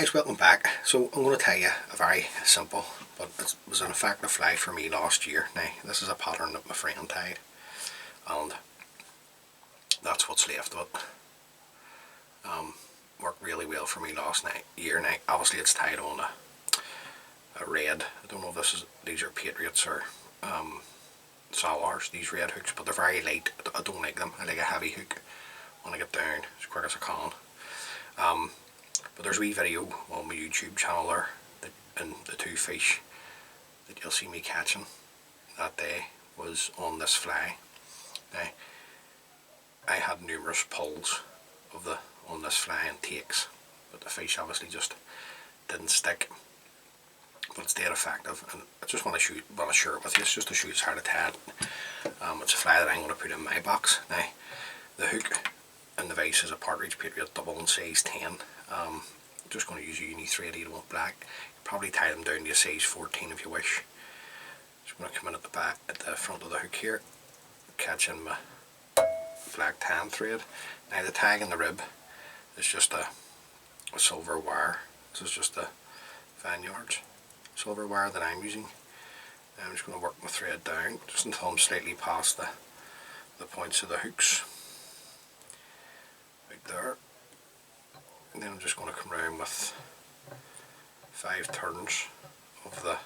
guys, welcome back. So I'm going to tell you a very simple, but it was an effective fly for me last year. Now this is a pattern that my friend tied, and that's what's left of it. Worked really well for me last year. Now obviously it's tied on a red, I don't know if these are Patriots or Salars, these red hooks, but they're very light. I don't like them. I like a heavy hook when I get down as quick as I can. But there's a wee video on my YouTube channel there, and the two fish that you'll see me catching that day was on this fly. Now, I had numerous pulls on this fly and takes, but the fish obviously just didn't stick. But it's dead effective, and I just want to share it with you. It's just to show you how to tie it. It's a fly that I'm going to put in my box. Now, the hook and the vise is a Partridge Patriot double in size 10. Just going to use a uni thread, you don't want black. You probably tie them down to a size 14 if you wish. Just going to come in at the front of the hook here, catch in my black tan thread. Now the tag in the rib is just a silver wire. This is just a Vineyards silver wire that I'm using. Now I'm just going to work my thread down just until I'm slightly past the points of the hooks. Right there. And then I'm just going to come around with 5 turns of the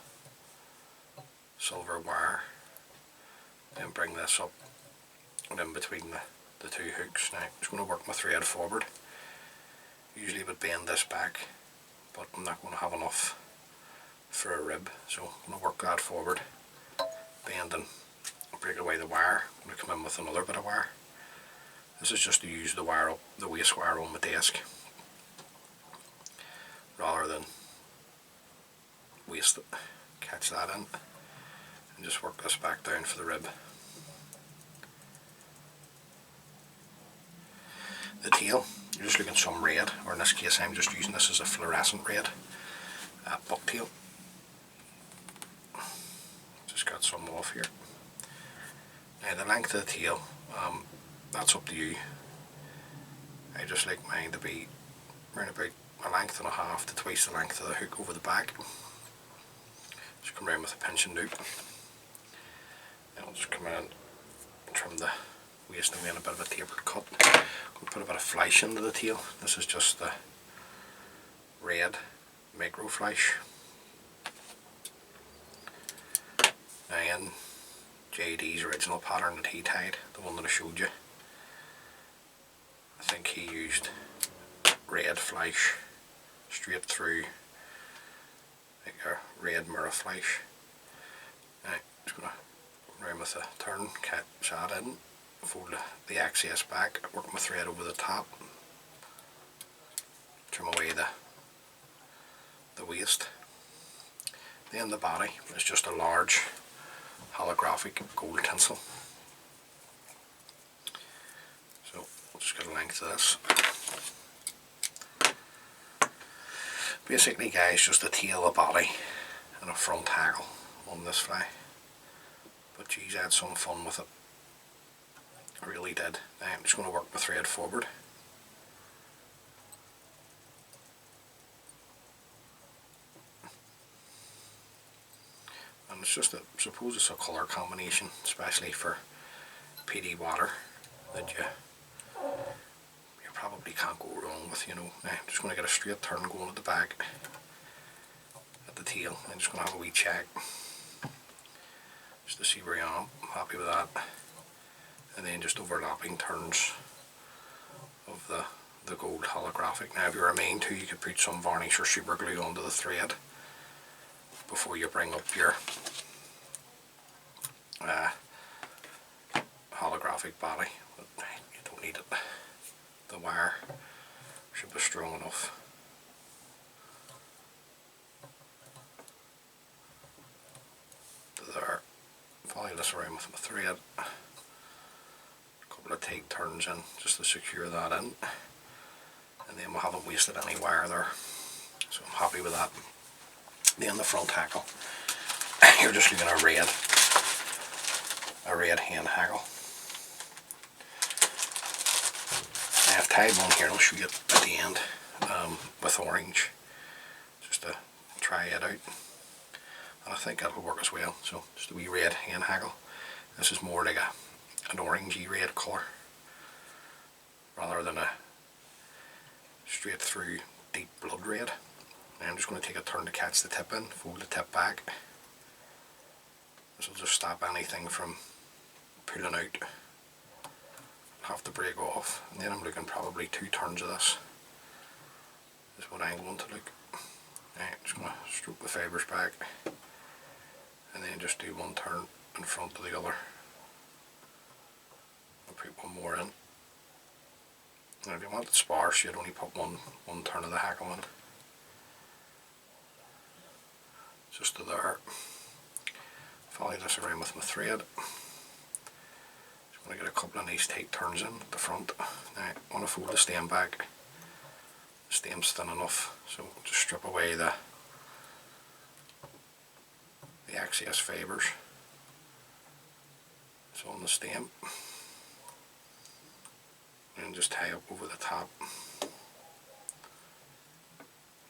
silver wire, then bring this up and in between the two hooks. Now I'm just going to work my thread forward. Usually I would bend this back, but I'm not going to have enough for a rib, so I'm going to work that forward, bend and break away the wire. I'm going to come in with another bit of wire. This is just to use the wire up, the waste wire on my desk, rather than waste it. Catch that in and just work this back down for the rib. The tail, you're just looking some red, or in this case I'm just using this as a fluorescent red bucktail. Just got some off here. Now the length of the tail, that's up to you. I just like mine to be around about a length and a half to twice the length of the hook over the back. Just come around with a pinch and loop. Then I'll just come in and trim the waist away in a bit of a tapered cut. I'm going to put a bit of flesh into the tail. This is just the red micro flesh. Now in JD's original pattern that he tied, the one that I showed you, I think he used red flesh straight through, like a red mirror flesh. Now I'm just going to go around with a turn, catch that in, fold the excess back, work my thread over the top, trim away the waist. Then the body is just a large holographic gold tinsel. So I'll just get a length of this. Basically guys, just a tail, a body and a front hackle on this fly. But geez, I had some fun with it. I really did. Now I'm just going to work my thread forward. And it's just suppose it's a colour combination, especially for PD water, that you probably can't go wrong with, you know. Now I'm just going to get a straight turn going at the back, at the tail. I'm just going to have a wee check, just to see where I am. I'm happy with that. And then just overlapping turns of the gold holographic. Now if you're a main to, you could put some varnish or super glue onto the thread before you bring up your holographic body, but you don't need it. The wire should be strong enough. There, follow this around with my thread, a couple of tight turns in just to secure that in, and then we haven't wasted any wire there, so I'm happy with that. Then the front hackle, you're just looking at a red hand hackle. I have tied one here, I'll show you at the end, with orange. to try it out, and I think that'll work as well. So just a wee red hand hackle. This is more like an orangey red colour rather than a straight through deep blood red. And I'm just going to take a turn to catch the tip in, fold the tip back. This will just stop anything from pulling out. Have to break off, and then I'm looking probably 2 turns of this is what I'm going to look. Right, just going to stroke the fibres back and then just do 1 turn in front of the other. I'll put 1 more in. Now if you want it sparse, you'd only put one turn of the hackle in. Just to there. Follow this around with my thread. I'm going to get a couple of nice tight turns in at the front. Now I want to fold the stem back. The stem's thin enough, so just strip away the excess fibres. So on the stem, and just tie up over the top,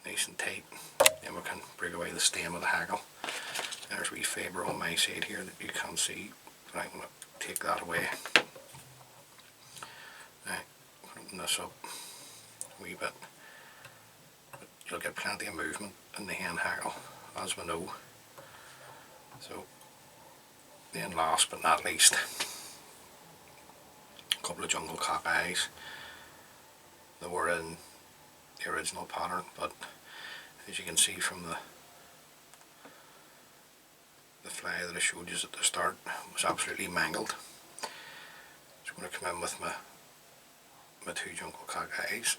nice and tight. Then we can break away the stem of the hackle. There's a wee fibre on my side here that you can't see, but I'm going to take that away. Right, open this up a wee bit. But you'll get plenty of movement in the hand hackle, as we know. So, then last but not least, a couple of jungle cock eyes. They were in the original pattern, but as you can see from the fly that I showed you at the start, was absolutely mangled. So I'm going to come in with my 2 jungle cock eyes.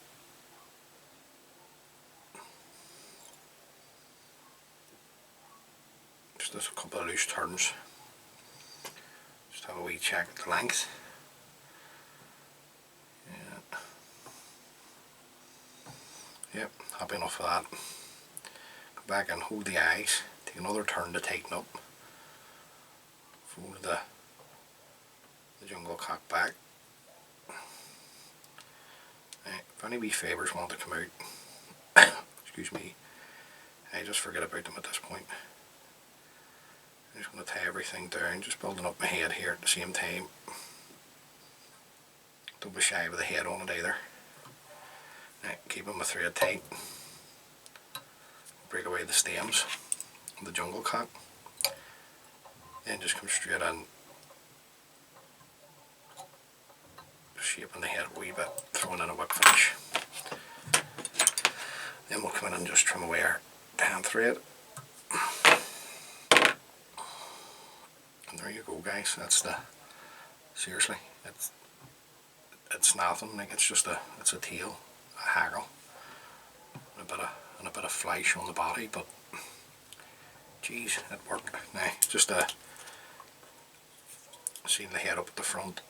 Just a couple of loose turns. Just have a wee check at the length. Yeah. Yep, happy enough with that. Go back and hold the eyes. Take another turn to tighten up. Fold the jungle cock back. Right, if any wee fibres want to come out, excuse me, I just forget about them at this point. I'm just going to tie everything down, just building up my head here at the same time. Don't be shy with the head on it either. Right, keeping my thread tight. Break away the stems of the jungle cock. Then just come straight in, shaping the head a wee bit, throwing in a whip finish. Then we'll come in and just trim away our hand thread. And there you go, guys. That's the, seriously, it's nothing. Like it's a tail, a hackle, and a bit of flesh on the body, but geez, it worked. Now just seeing the head up at the front.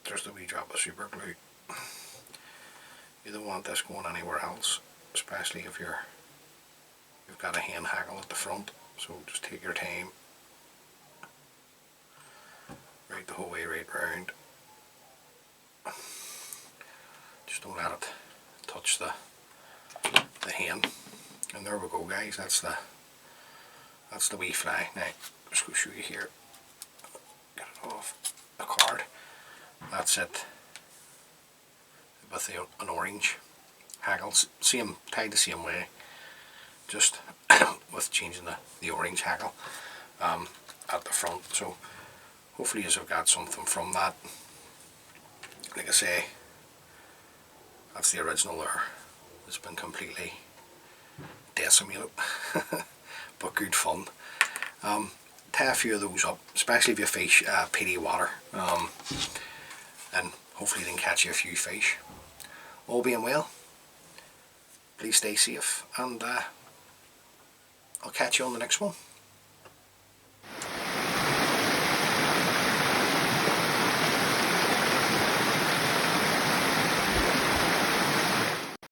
Just a wee drop of super glue. You don't want this going anywhere else, especially if you've got a hand hackle at the front. So just take your time, right the whole way right round. Just don't let it touch the hand. And there we go, guys. That's the wee fly. Now just go show you here. Get it off the card. That's it. With an orange hackle, same tied the same way, just with changing the orange hackle at the front. So hopefully you've got something from that. Like I say, that's the original there. It's been completely decimated, but good fun. Tie a few of those up, especially if you fish peaty water, and hopefully you can catch you a few fish. All being well, please stay safe, and I'll catch you on the next one.